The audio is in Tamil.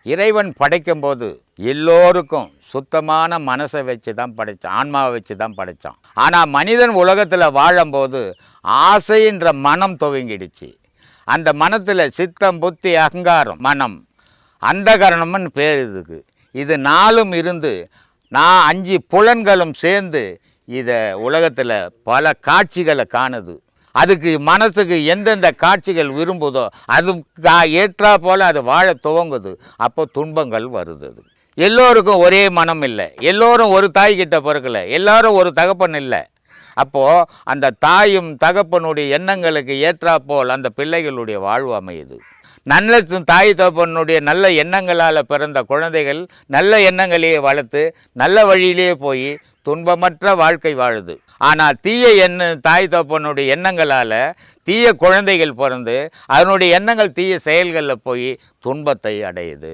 இறைவன் படைக்கும்போது எல்லோருக்கும் சுத்தமான மனசை வச்சு தான் படைத்தான், ஆன்மாவை வச்சு தான் படைத்தான். ஆனால் மனிதன் உலகத்தில் வாழும்போது ஆசைன்ற மனம் துவங்கிடுச்சு. அந்த மனத்தில் சித்தம், புத்தி, அகங்காரம், மனம், அந்த கரணம்னு பேர் இதுக்கு. இது நாலும் இருந்து நான் 5 புலன்களும் சேர்ந்து இதை உலகத்தில் பல காட்சிகளை காணுது. அதுக்கு மனசுக்கு எந்தெந்த காட்சிகள் விரும்புதோ அது ஏற்றா போல் அது வாழ துவங்குது. அப்போ துன்பங்கள் வருது. அது எல்லோருக்கும் ஒரே மனம் இல்லை, எல்லோரும் ஒரு தாய்கிட்ட பிறக்கலை, எல்லோரும் ஒரு தகப்பன் இல்லை. அப்போது அந்த தாயும் தகப்பனுடைய எண்ணங்களுக்கு ஏற்றா போல் அந்த பிள்ளைகளுடைய வாழ்வு அமையுது. நல்ல தாய் தகப்பனுடைய நல்ல எண்ணங்களால் பிறந்த குழந்தைகள் நல்ல எண்ணங்களையே வளர்த்து நல்ல வழியிலேயே போய் துன்பமற்ற வாழ்க்கை வாழுது. ஆனால் தீய தாய் தகப்பனுடைய எண்ணங்களால் தீய குழந்தைகள் பிறந்து அதனுடைய எண்ணங்கள் தீய செயல்களில் போய் துன்பத்தை அடையுது.